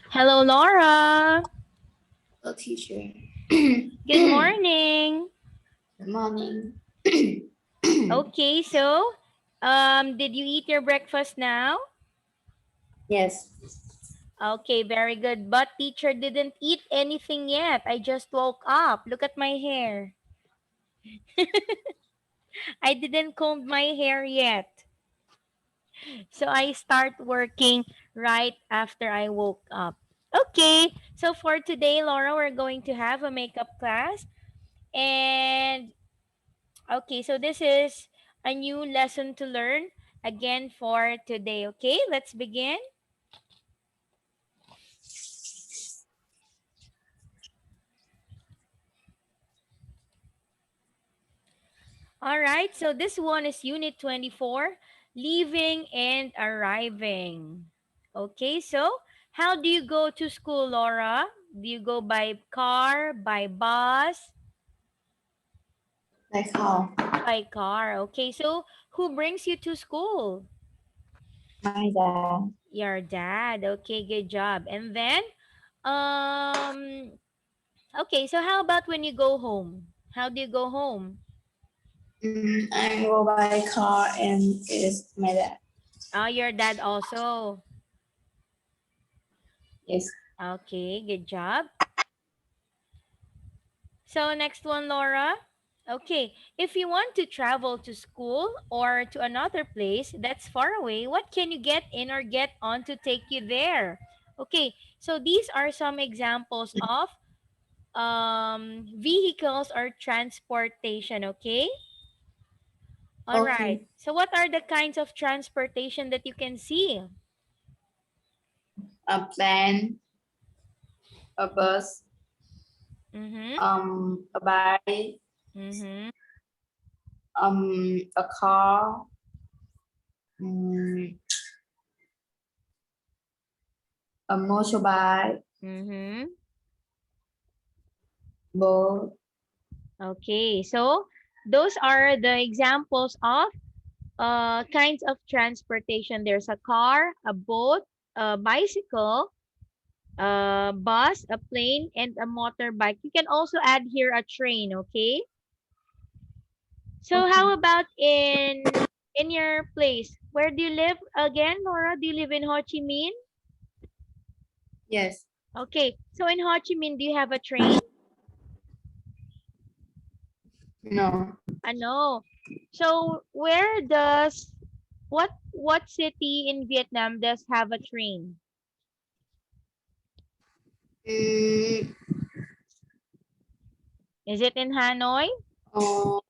Hello, Laura. Hello, teacher. Good morning. Good morning. Okay, so did you eat your breakfast now? Yes. Okay, very good. But teacher didn't eat anything yet. I just woke up. Look at my hair. I didn't comb my hair yet. So I start working right after I woke up. Okay, so for today, Laura, we're going to have a makeup class. And okay, so this is a new lesson to learn again for today. Okay, let's begin. All right, so this one is Unit 24, Leaving and Arriving. Okay, so how do you go to school, Laura? Do you go by car, by bus? Like how? By car. Okay, so who brings you to school? My dad. Your dad. Okay, good job. And then, um, okay, so how about when you go home? How do you go home? I go by car and it's my dad. Oh, your dad also. Yes. Okay, good job. So next one, Laura. Okay, if you want to travel to school or to another place that's far away, what can you get in or get on to take you there? Okay, so these are some examples of vehicles or transportation, okay? All right. Okay. So what are the kinds of transportation that you can see? A plane, a bus, Mhm. a bike, Mhm. a car, um, a motorbike, Mhm. boat. Okay. So those are the examples of kinds of transportation. There's a car, a boat, a bicycle, a bus, a plane, and a motorbike. You can also add here a train, okay? So how Okay. about in your place? Where do you live again, Laura? Do you live in Ho Chi Minh? Yes. Okay. So in Ho Chi Minh, do you have a train? No. No. So where does what city in Vietnam does have a train? Mm, Is it in Hanoi? oh,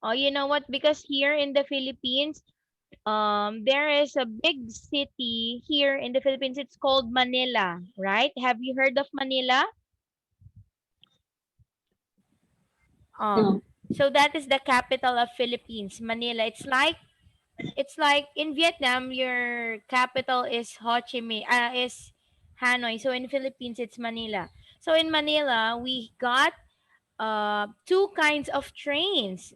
Oh, you know what? Because here in the Philippines, there is a big city here in the Philippines. It's called Manila, right? Have you heard of Manila? Oh, no. so that is the capital of Philippines, Manila. It's like in Vietnam, your capital is Ho Chi Minh, is Hanoi. So in Philippines, it's Manila. So in Manila, we got two kinds of trains.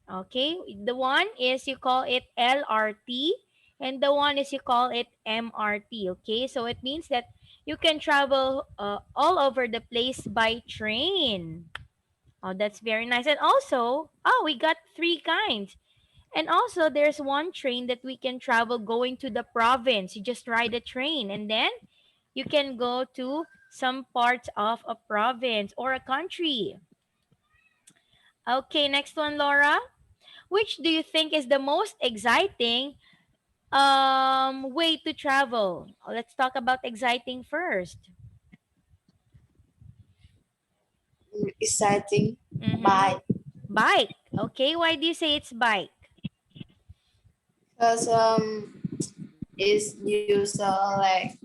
Okay, the one is you call it LRT, and the one is you call it MRT. Okay, so it means that you can travel all over the place by train. Oh, that's very nice. And also, oh, we got three kinds. And also, there's one train that we can travel going to the province. You just ride a train, and then you can go to some parts of a province or a country. Okay, next one, Laura. Which do you think is the most exciting way to travel? Let's talk about exciting first. Exciting. Mm-hmm. Bike. Bike. Okay, why do you say it's bike? Because it's use like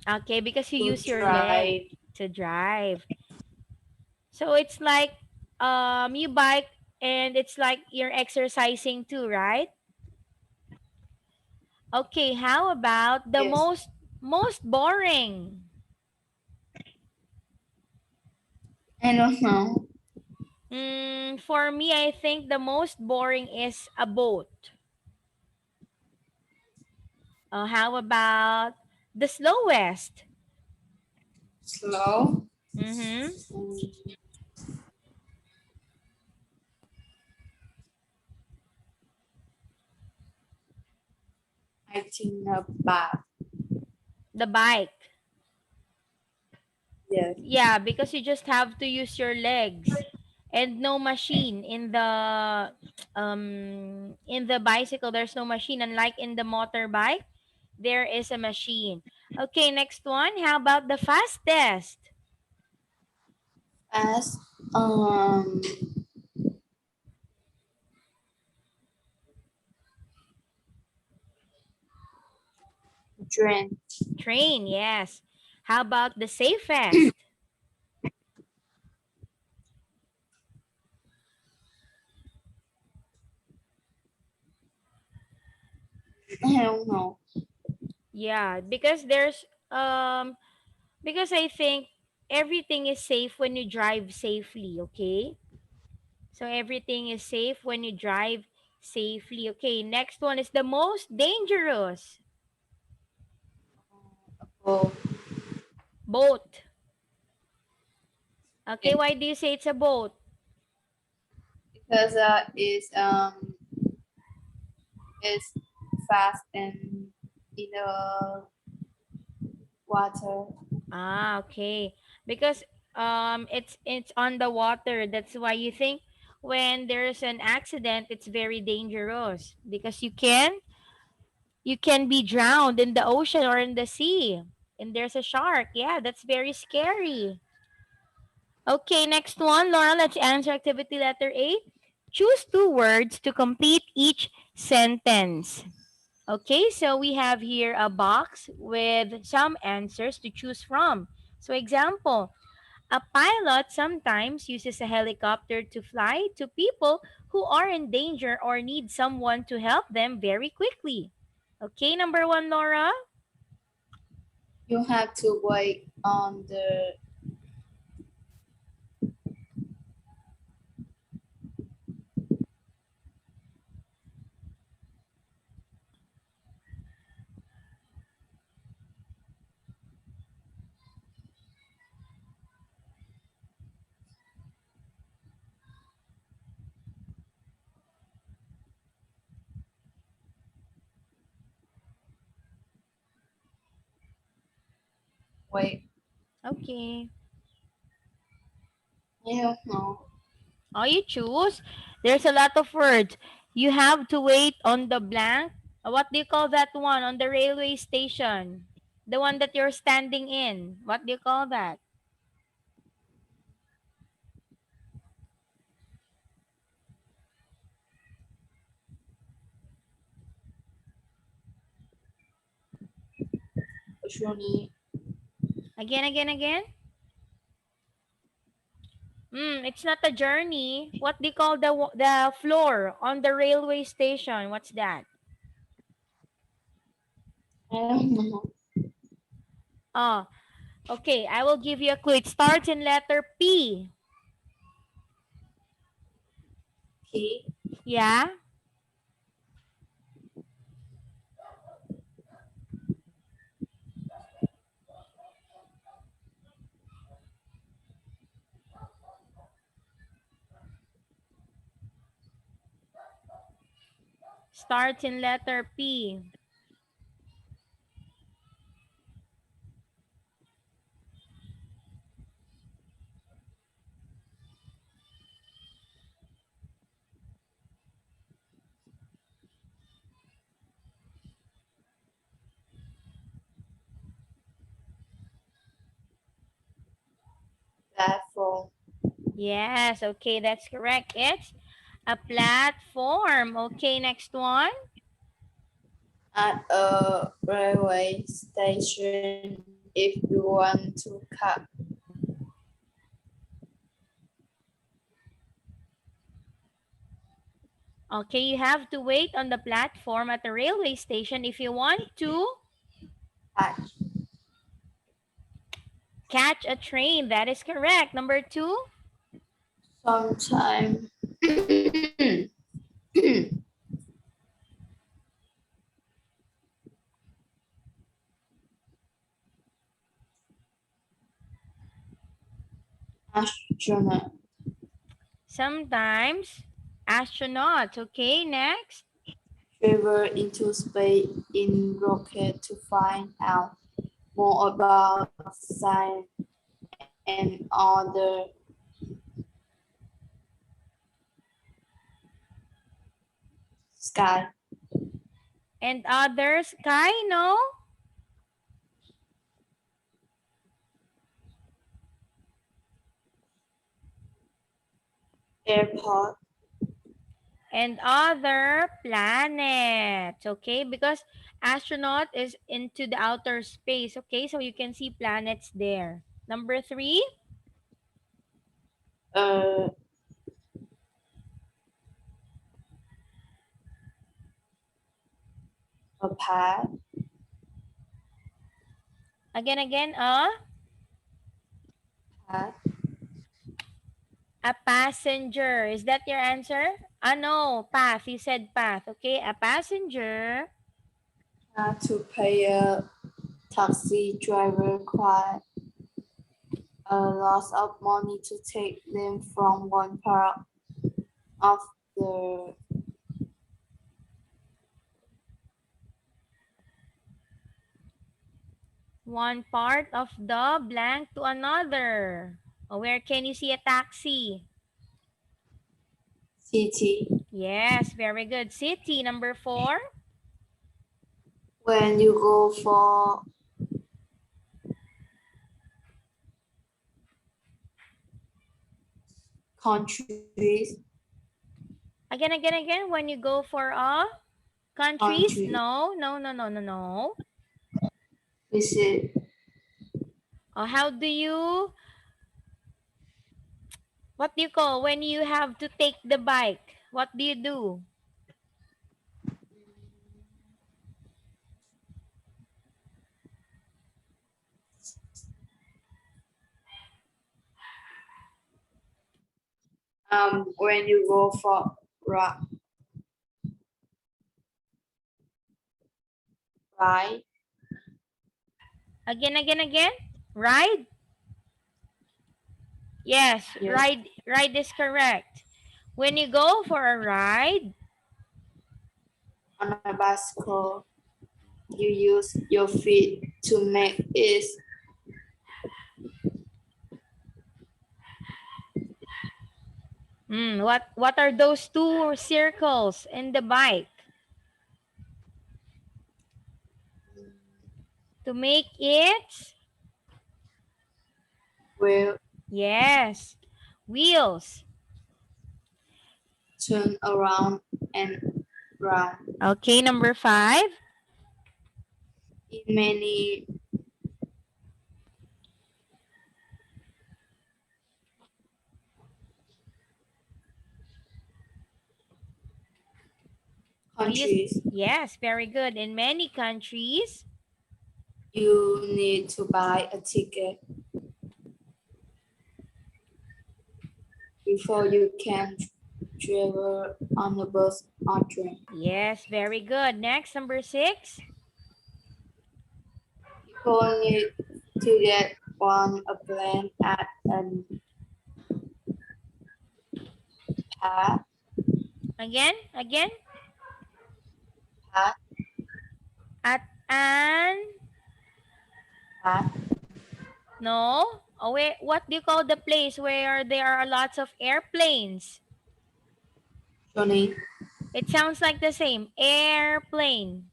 Okay, because you to use your leg drive. to drive. So it's like you bike and it's like you're exercising too, right? Okay, how about the Yes. most boring? I don't know. For me, I think the most boring is a boat. How about the slowest? Slow. Mm-hmm. Mm, I think a bath. The bike. Yes. Yeah, because you just have to use your legs and no machine in the bicycle. There's no machine, unlike in the motorbike there is a machine. Okay, next one. How about the fastest? As um drink. Train, yes. How about the safest? I don't know. Yeah, because I think everything is safe when you drive safely, okay? So everything is safe when you drive safely. Okay, next one is the most dangerous. Oh, Boat. Okay, okay. why do you say it's a boat? Because is fast and in the water. Ah, okay. Because it's on the water. That's why you think when there's an accident it's very dangerous because you can be drowned in the ocean or in the sea. And there's a shark. Yeah, that's very scary. Okay, next one, Laura, let's answer activity letter A. Choose two words to complete each sentence. Okay, so we have here a box with some answers to choose from. So, example, a pilot sometimes uses a helicopter to fly to people who are in danger or need someone to help them very quickly. Okay, number one, Laura. You have to wait on the wait. Okay. I don't know. Oh, you choose. There's a lot of words. You have to wait on the blank. What do you call that one on the railway station? The one that you're standing in. What do you call that? Usually, Again, again, again. It's not a journey. What do you call the floor on the railway station? What's that? I don't know. Oh, okay. I will give you a clue. It starts in letter P. Okay. Yeah. Starts in letter P. Platform Yes. Okay, that's correct. It's a platform. Okay, next one. at a railway station if you want to cut. Okay, you have to wait on the platform at the railway station if you want to At catch a train. That is correct. Number two. sometime. Astronaut. Sometimes astronauts. Okay, next. Travel into space in rocket to find out more about science and other sky. And other sky, no? Airport. And other planets. Okay, because astronaut is into the outer space. Okay, so you can see planets there. Number 3. Uh, a pad. Again, Pad. a passenger. Is that your answer? No, path. You said path. Okay, a passenger. To pay a taxi driver quite a lot of money to take them from one part of the One part of the blank to another. Where can you see a taxi? city. Yes, very good. City, number 4. When you go for countries, Again. When you go for countries? country No. visit How do you, what do you call when you have to take the bike? What do you do? when you go for ride Again. Ride? Yes, yes ride is correct. When you go for a ride, on a bicycle, you use your feet to make it what are those two circles in the bike? To make it, will yes, wheels. turn around and round. Okay, number 5. In many Please. countries, Yes, very good. In many countries, you need to buy a ticket before you can travel on a bus or train. yes, very good. Next, number 6. People need to get on a plane at an pad, Again. pad, At an, pad, no. Where, what do you call the place where there are lots of airplanes? journey, It sounds like the same. Airplane.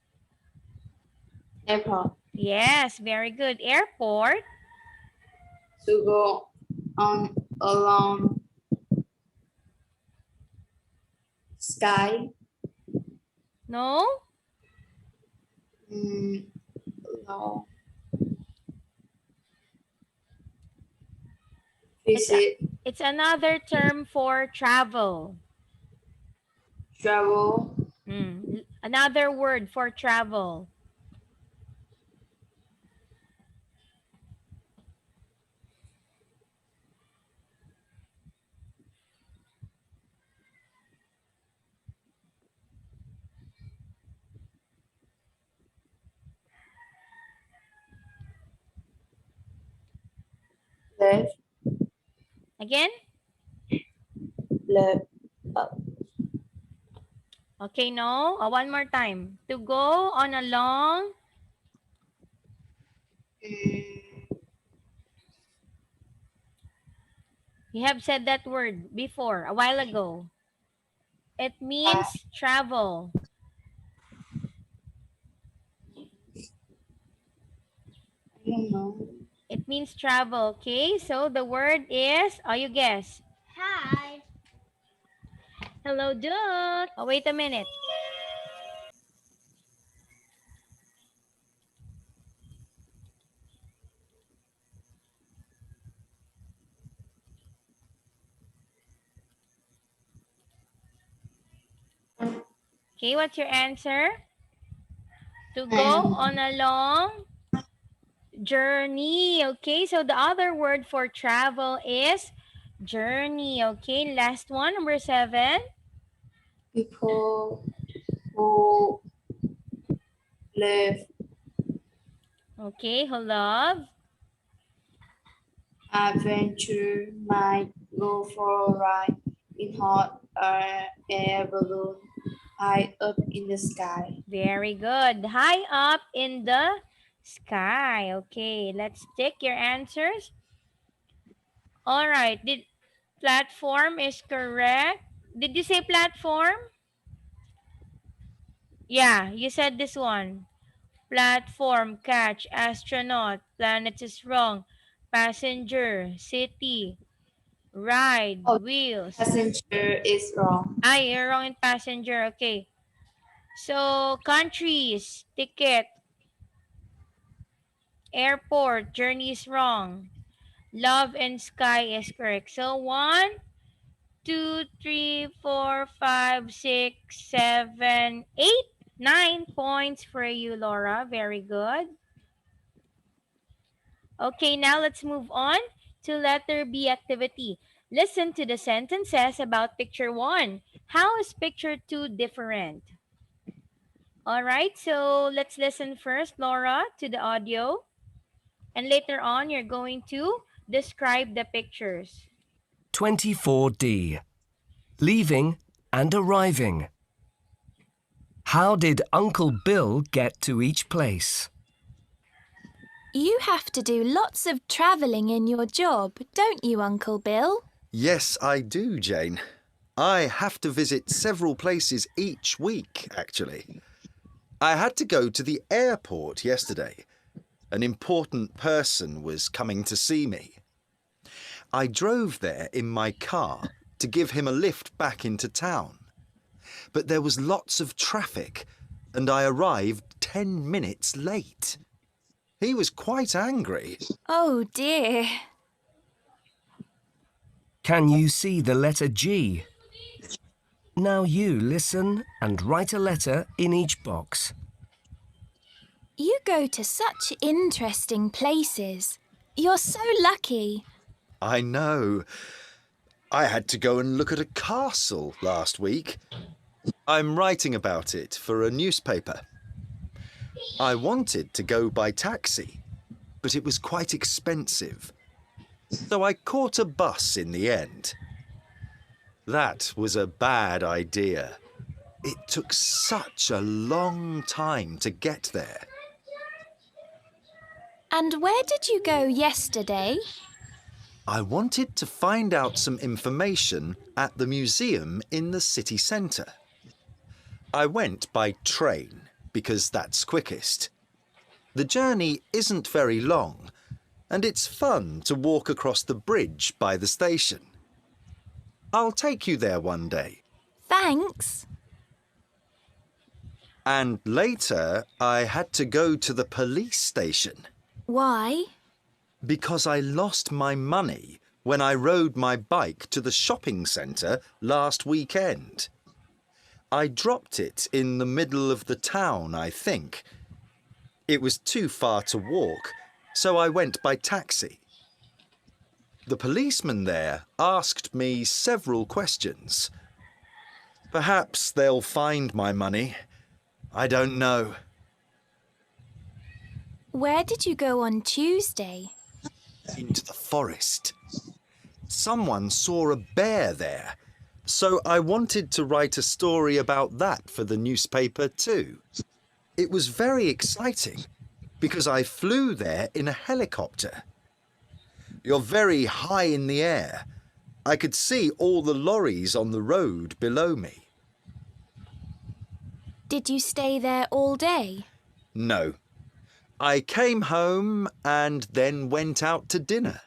airport, Yes, very good. Airport. to go on a long sky, No. mm, long It's a, visit, it's another term for travel. travel, Another word for travel. left, Again? Live up. Okay, no. One more time. To go on a long. Mm, You have said that word before, a while ago. It I means travel. don't know. It means travel. Okay, so the word is, oh, you guess. Hi. Hello, Duck. Oh, wait a minute. Okay, what's your answer? To go And on a long journey. Okay, so the other word for travel is journey. Okay, last one, number 7. people who live Okay, who love. adventure might go for a ride in hot air balloon high up in the sky. Very good. High up in the sky. Okay, let's take your answers. All right, did platform is correct. Did you say platform? Yeah, you said this one. Platform, catch, astronaut, planets is wrong. Passenger, city, ride, Oh, wheels. passenger is wrong. Ah, you're wrong in passenger. Okay. So, countries, ticket, airport, journey is wrong. Love and sky is correct. So, 1, 2, 3, 4, 5, 6, 7, 8, 9 points for you, Laura. Very good. Okay, now let's move on to letter B activity. Listen to the sentences about picture 1. How is picture 2 different? All right, so let's listen first, Laura, to the audio. And later on, you're going to describe the pictures. 24D. Leaving and arriving. How did Uncle Bill get to each place? You have to do lots of travelling in your job, don't you, Uncle Bill? Yes, I do, Jane. I have to visit several places each week, actually. I had to go to the airport yesterday. An important person was coming to see me. I drove there in my car to give him a lift back into town. But there was lots of traffic, and I arrived 10 minutes late. He was quite angry. Oh dear. Can you see the letter G? Now you listen and write a letter in each box. You go to such interesting places. You're so lucky. I know. I had to go and look at a castle last week. I'm writing about it for a newspaper. I wanted to go by taxi, but it was quite expensive. So I caught a bus in the end. That was a bad idea. It took such a long time to get there. And where did you go yesterday? I wanted to find out some information at the museum in the city centre. I went by train because that's quickest. The journey isn't very long, and it's fun to walk across the bridge by the station. I'll take you there one day. Thanks. And later, I had to go to the police station Why? because I lost my money when I rode my bike to the shopping centre last weekend. I dropped it in the middle of the town, I think. It was too far to walk, so I went by taxi. The policeman there asked me several questions. Perhaps they'll find my money. I don't know. Where did you go on Tuesday? Into the forest. Someone saw a bear there, so I wanted to write a story about that for the newspaper too. It was very exciting because I flew there in a helicopter. You're very high in the air. I could see all the lorries on the road below me. Did you stay there all day? No. I came home and then went out to dinner.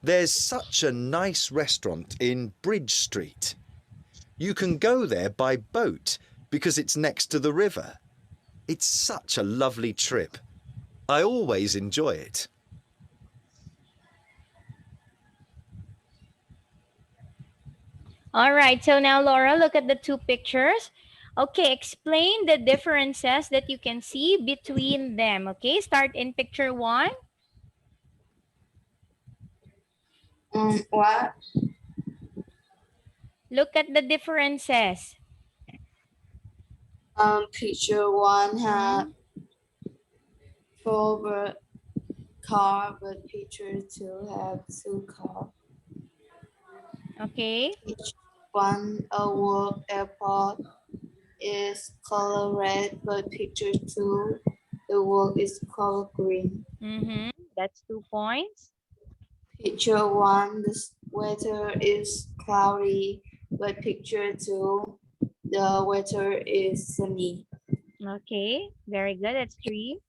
There's such a nice restaurant in Bridge Street. You can go there by boat because it's next to the river. It's such a lovely trip. I always enjoy it. All right, so now Laura, look at the two pictures. Okay, explain the differences that you can see between them. Okay, start in picture 1. What? Look at the differences. Picture one have four car, but picture two have two car. Okay. Picture one, a work airport is color red, but picture two, the work is color green. That's 2 points. Picture one, the weather is cloudy, but picture two, the weather is sunny. Okay, very good. That's 3.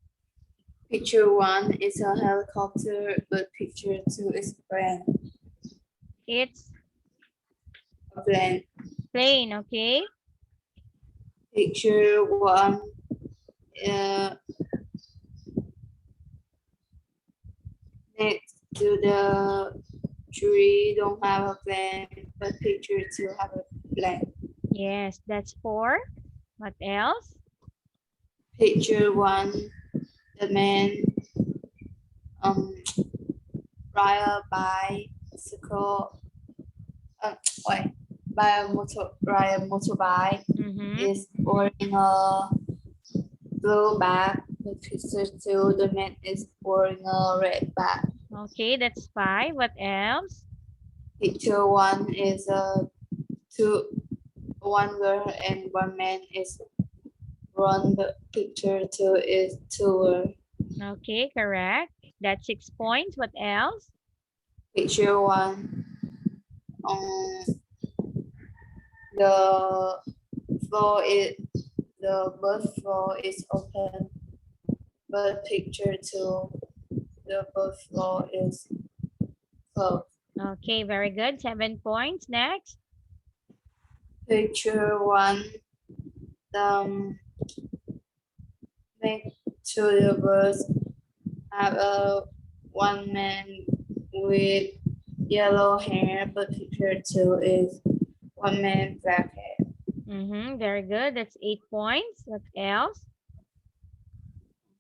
Picture one is a helicopter, but picture two is plane. It's A plane. plane. Okay. Picture one, next to the tree don't have a plane, but picture two have a plane. Yes, that's 4. What else? Picture one, the man ride a bicycle. Wait, ride a motorbike is wearing a blue bag. But picture two, the man is wearing a red bag. Okay, that's 5. What else? Picture one is one girl and one man is one, but picture two is two girls. Okay, correct. That's 6 points. What else? Picture one, the floor is the bus floor is open, but picture two, the bus floor is closed. Okay, very good. 7 points. Next. Picture one, next to the bus have a one man with yellow hair, but picture two is one man black hair. Very good. That's 8 points. What else?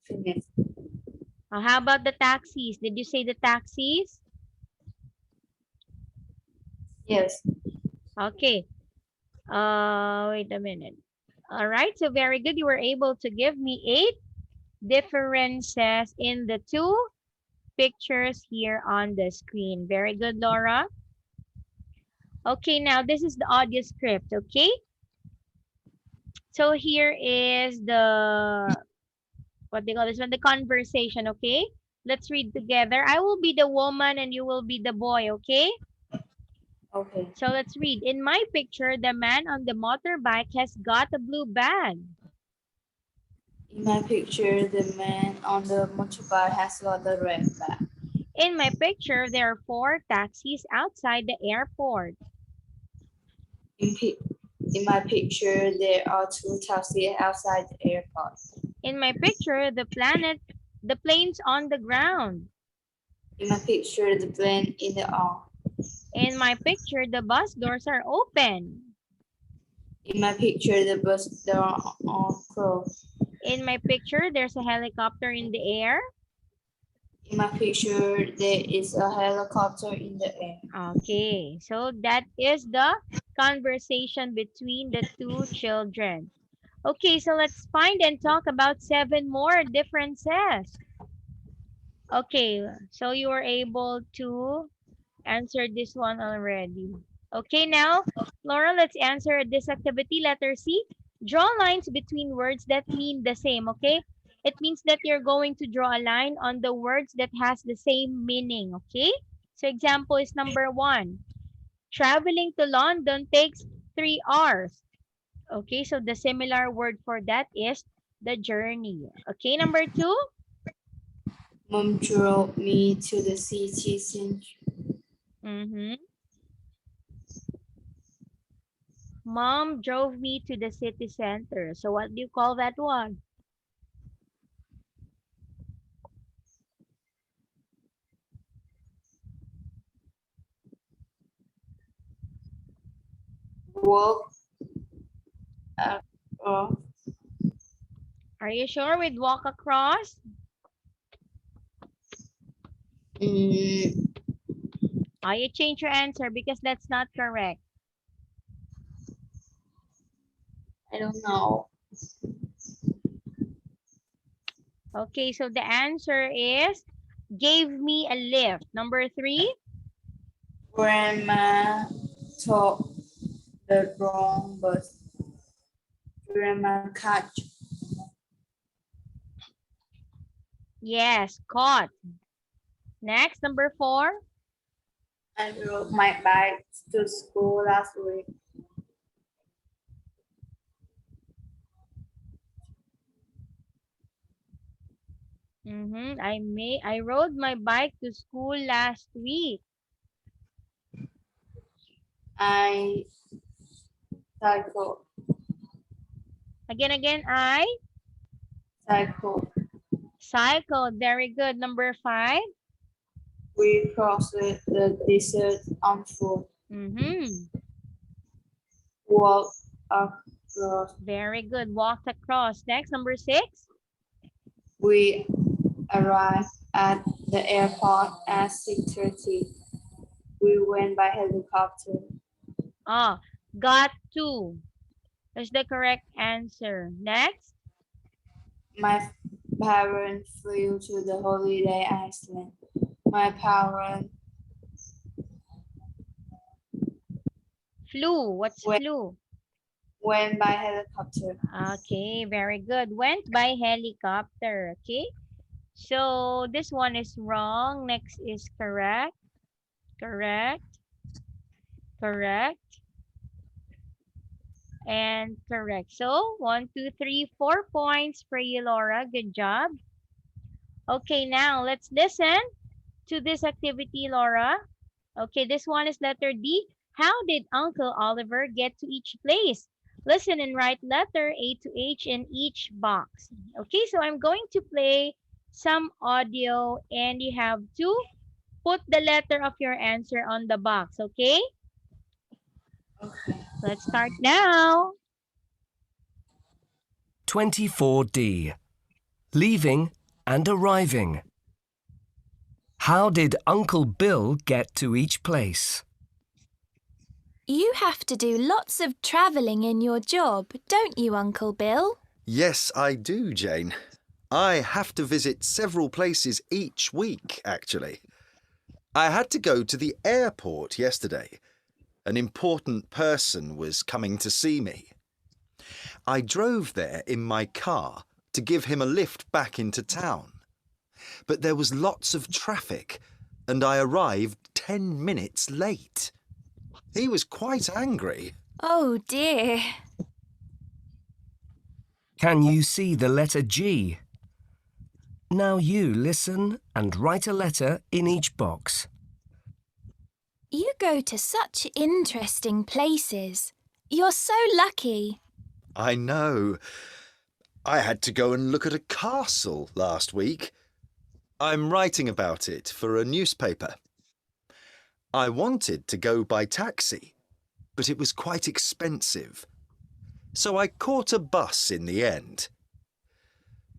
Finish. How about the taxis? Did you say the taxis? Yes. Okay. Wait a minute. All right. So very good. You were able to give me 8 differences in the 2 pictures here on the screen. Very good, Laura. Okay, now this is the audio script, okay? So here is the, what they call this one, the conversation, okay? Let's read together. I will be the woman and you will be the boy, okay? Okay. So let's read. In my picture, the man on the motorbike has got a blue bag. In my picture, the man on the motorbike has got the red bag. In my picture, there are 4 taxis outside the airport. In my picture, there are 2 taxis outside the airport. In my picture, the plane's on the ground. In my picture, the plane in the air. In my picture, the bus doors are open. In my picture, the bus doors are closed. In my picture, there's a helicopter in the air. In my picture, there is a helicopter in the air. Okay, so that is the conversation between the 2 children. Okay, so let's find and talk about 7 more differences. Okay, so you were able to answered this one already. Okay, now, Laura, let's answer this activity. Letter C. Draw lines between words that mean the same, okay? It means that you're going to draw a line on the words that has the same meaning, okay? So example is number 1. Traveling to London takes 3 hours. Okay, so the similar word for that is the journey. Okay, number 2. Mom drove me to the city center. Mm-hmm. Mom drove me to the city center. So what do you call that one? Walk across. Are you sure with walk across? Mm, You change your answer because that's not correct. I don't know. Okay, so the answer is gave me a lift. Number 3. Grandma took the wrong bus. Grandma catch. Yes, caught. Next, number 4. I rode my bike to school last week. I rode my bike to school last week. I cycle. Again, I Cycle. cycled. Very good. Number 5. We crossed the desert on foot. Walk across. Very good. Walked across. Next, number 6. We arrived at the airport at 6:30. We went by helicopter. Got to. That's the correct answer. Next. My parents flew to the holiday Iceland. My parents Flew. What's went, flew? went by helicopter. Okay, very good. Went by helicopter. Okay. So this one is wrong. Next is correct. Correct. Correct. And correct. So 1, 2, 3, 4 points for you, Laura. Good job. Okay, now let's listen to this activity, Laura. Okay, this one is letter D. How did Uncle Oliver get to each place? Listen and write letter A to H in each box. Okay, so I'm going to play some audio and you have to put the letter of your answer on the box, okay? Okay. Let's start now. 24D. Leaving and arriving. How did Uncle Bill get to each place? You have to do lots of travelling in your job, don't you, Uncle Bill? Yes, I do, Jane. I have to visit several places each week, actually. I had to go to the airport yesterday. An important person was coming to see me. I drove there in my car to give him a lift back into town. But there was lots of traffic and I arrived 10 minutes late. He was quite angry. Oh dear. Can you see the letter G? Now you listen and write a letter in each box. You go to such interesting places. You're so lucky. I know. I had to go and look at a castle last week. I'm writing about it for a newspaper. I wanted to go by taxi, but it was quite expensive. So I caught a bus in the end.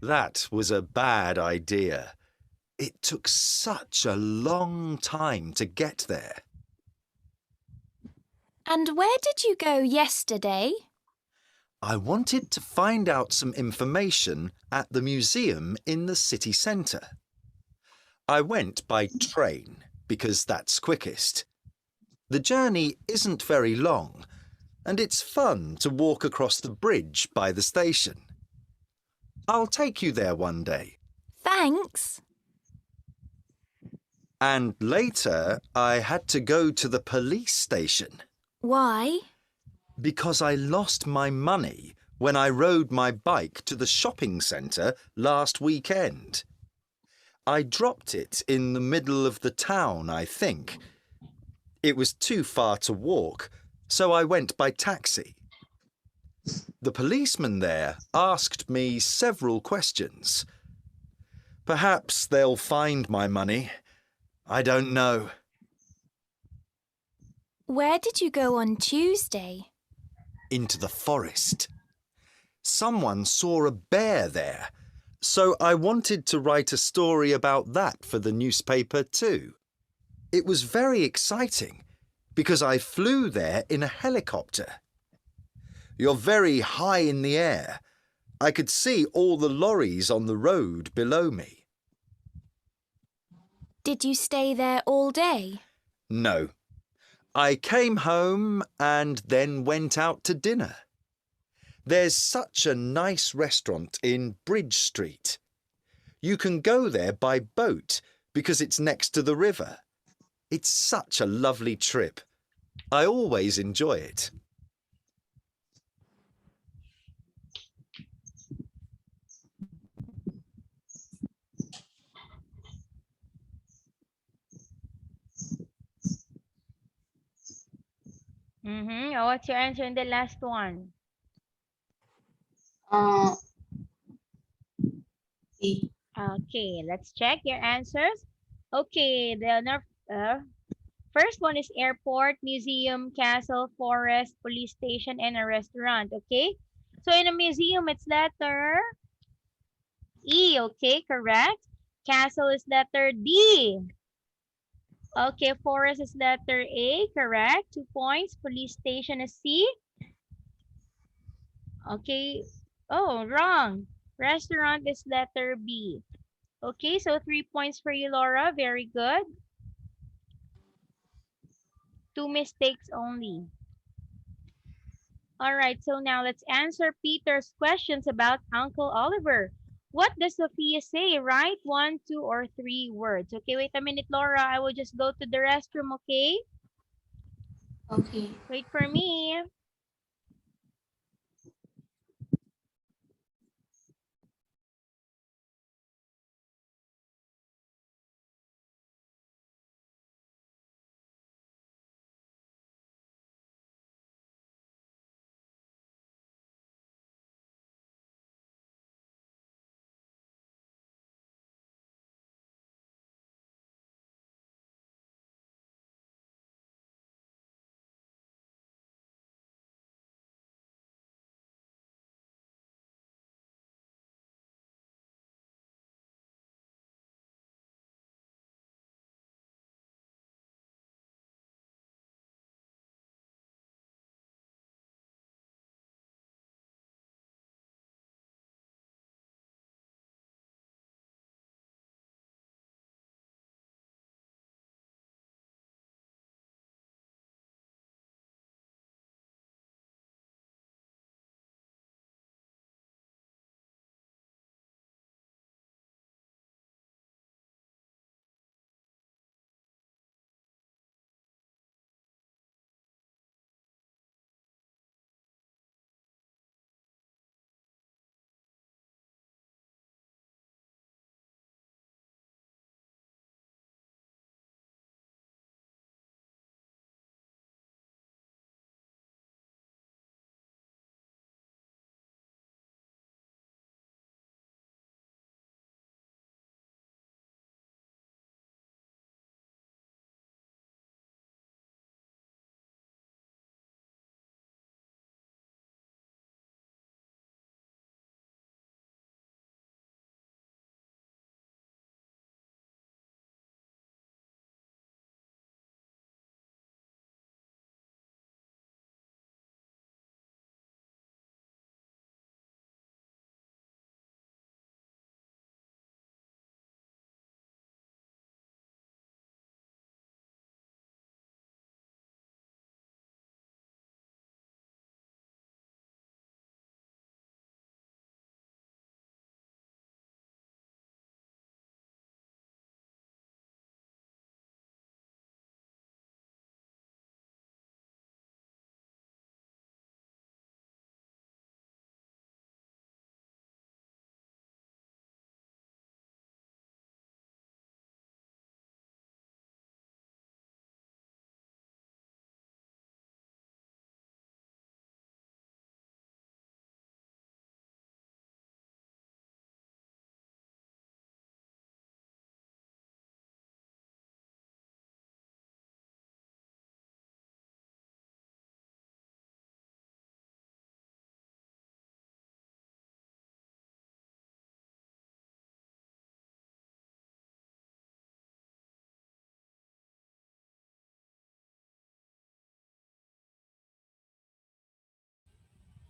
That was a bad idea. It took such a long time to get there. And where did you go yesterday? I wanted to find out some information at the museum in the city centre. I went by train because that's quickest. The journey isn't very long, and it's fun to walk across the bridge by the station. I'll take you there one day. Thanks. And later, I had to go to the police station Why? because I lost my money when I rode my bike to the shopping centre last weekend. I dropped it in the middle of the town, I think. It was too far to walk, so I went by taxi. The policeman there asked me several questions. Perhaps they'll find my money. I don't know. Where did you go on Tuesday? Into the forest. Someone saw a bear there, so I wanted to write a story about that for the newspaper too. It was very exciting because I flew there in a helicopter. You're very high in the air. I could see all the lorries on the road below me. Did you stay there all day? No. I came home and then went out to dinner. There's such a nice restaurant in Bridge Street. You can go there by boat because it's next to the river. It's such a lovely trip. I always enjoy it. What's your answer in the last one? Uh, B. Okay, let's check your answers. Okay, first one is airport, museum, castle, forest, police station, and a restaurant. Okay, so in a museum, it's letter E. Okay, correct. Castle is letter D. Okay, forest is letter A. Correct. 2 points. Police station is C. Okay. Oh, wrong. Restaurant is letter B. Okay, so 3 points for you, Laura. Very good. 2 mistakes only. All right, so now let's answer Peter's questions about Uncle Oliver. What does Sophia say? Write 1, 2, or 3 words. Okay, wait a minute, Laura. I will just go to the restroom, okay? Okay. Wait for me.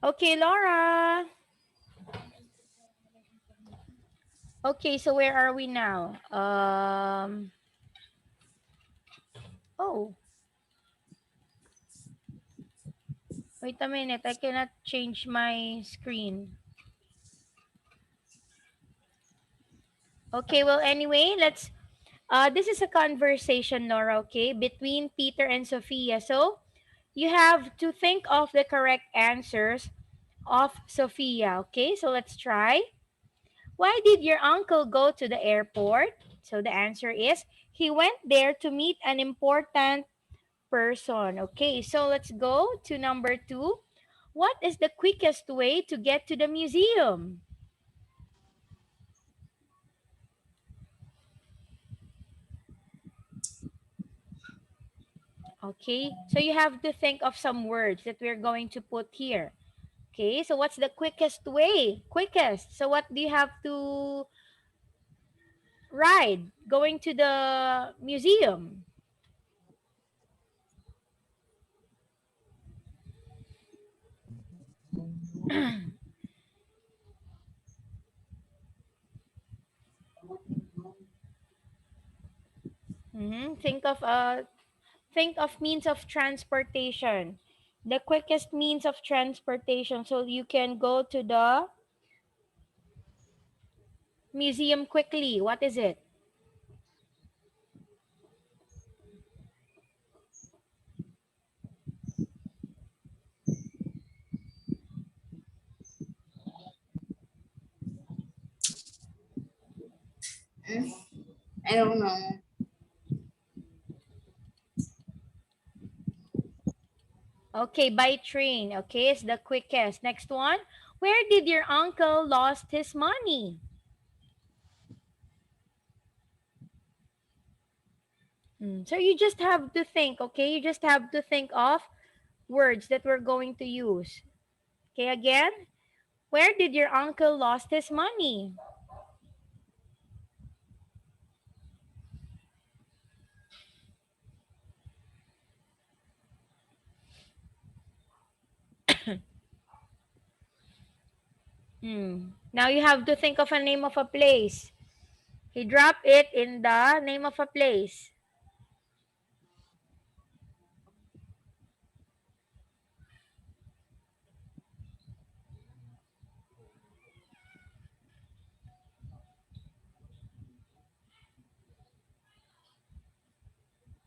Okay, Laura. Okay, so where are we now? Oh, wait a minute. I cannot change my screen. Okay, well, anyway, this is a conversation, Nora, okay, between Peter and Sophia. So, you have to think of the correct answers of Sophia, okay? So, let's try. Why did your uncle go to the airport? So, the answer is he went there to meet an important person. Okay, so let's go to number 2. What is the quickest way to get to the museum? Okay, so you have to think of some words that we're going to put here. Okay, so what's the quickest way? Quickest. So what do you have to ride going to the museum? Think of means of transportation. The quickest means of transportation, so you can go to the museum quickly. What is it? Mm, I don't know. Okay, by train. Okay, it's the quickest. Next one. Where did your uncle lost his money? So you just have to think, okay? You just have to think of words that we're going to use. Okay, again. Where did your uncle lost his money? Now you have to think of a name of a place. He dropped it in the name of a place.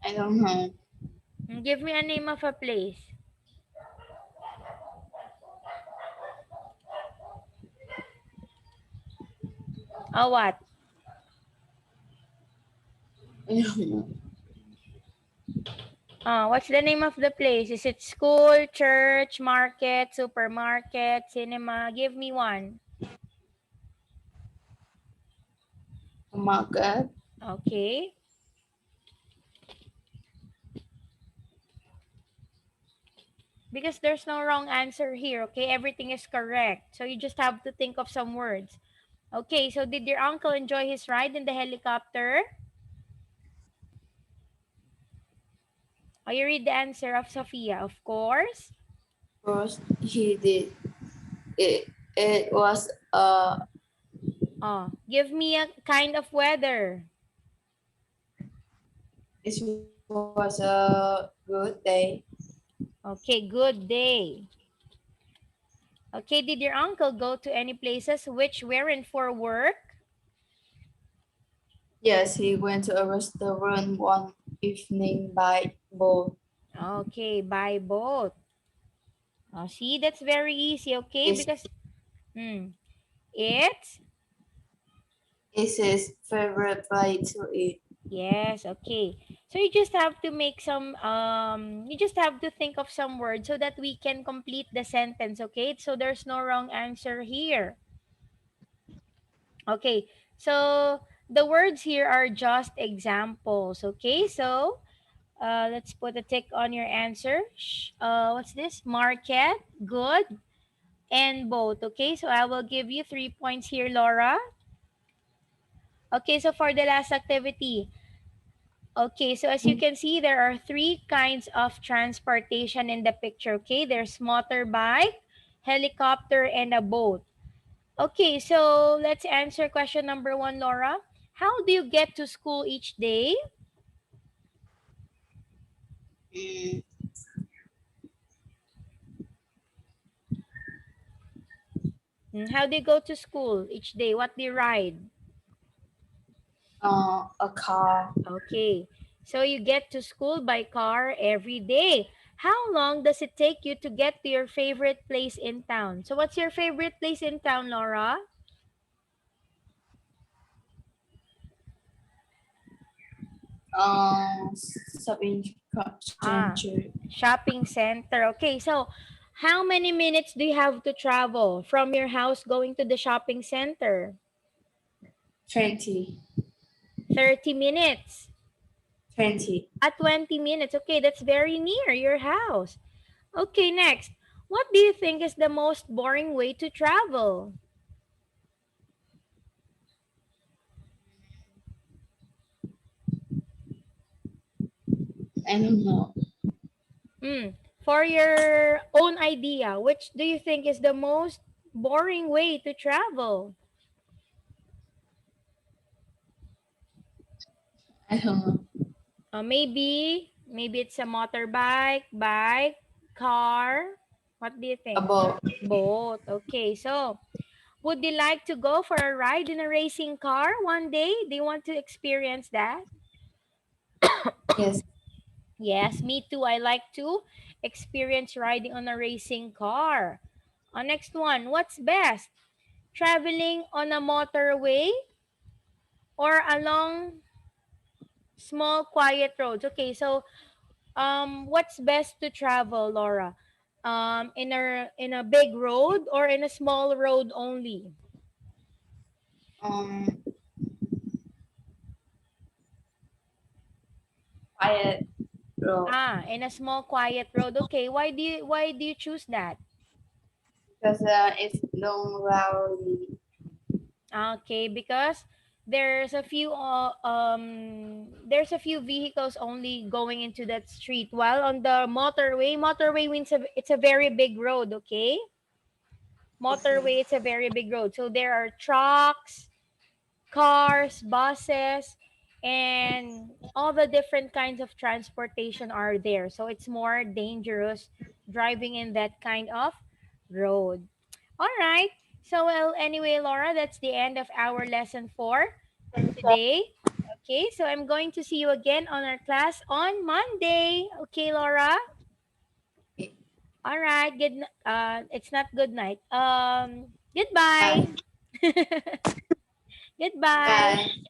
I don't know. Give me a name of a place. Oh, what? I don't know. What's the name of the place? Is it school, church, market, supermarket, cinema? Give me one. Oh my God. Okay. Because there's no wrong answer here, okay? Everything is correct. So you just have to think of some words. Okay, so did your uncle enjoy his ride in the helicopter? Oh, you read the answer of Sophia, of course. First, he did. It was Give me a kind of weather. it was a good day. Okay, good day. Okay, did your uncle go to any places which weren't for work? Yes, he went to a restaurant one evening by boat. Okay, by boat. Oh, see, that's very easy, okay? Is Because it's is his favorite place to eat. yes, okay. So you just have to make some you just have to think of some words so that we can complete the sentence, okay? So there's no wrong answer here. Okay. So the words here are just examples, okay? So let's put a tick on your answer. What's this? Market, good, and both. Okay, so I will give you 3 points here, Laura. Okay, so for the last activity, okay, so as you can see, there are three kinds of transportation in the picture. Okay, there's motorbike, helicopter, and a boat. Okay, so let's answer question number one, Laura. How do you get to school each day? Mm, How do you go to school each day? What do you ride? a car. Okay, so you get to school by car every day. How long does it take you to get to your favorite place in town? So, what's your favorite place in town, Laura? Shopping Ah, center. shopping center. Okay, so how many minutes do you have to travel from your house going to the shopping center? 20. 30 minutes. 20. 20 minutes. Okay, that's very near your house. Okay, next. What do you think is the most boring way to travel? I don't know. Hmm. For your own idea, which do you think is the most boring way to travel? I don't know. Maybe it's a motorbike, bike, car. What do you think? About. Both. Okay, so would you like to go for a ride in a racing car one day? Do you want to experience that? Yes. Yes, me too. I like to experience riding on a racing car. Next one, what's best? Traveling on a motorway or along small quiet roads? Okay, so what's best to travel, Laura? In a big road or in a small road only? Um, quiet road. In a small quiet road. Okay, why do you choose that? Because it's long rally. Okay, because there's a few vehicles only going into that street, while on the motorway means it's a very big road. Okay, Okay. motorway, it's a very big road, so there are trucks, cars, buses, and all the different kinds of transportation are there. So it's more dangerous driving in that kind of road. All right. So, well, anyway, Laura, that's the end of our lesson for today. Okay, so I'm going to see you again on our class on Monday. Okay, Laura? All right. It's not good night. Goodbye. Bye. Goodbye. Bye.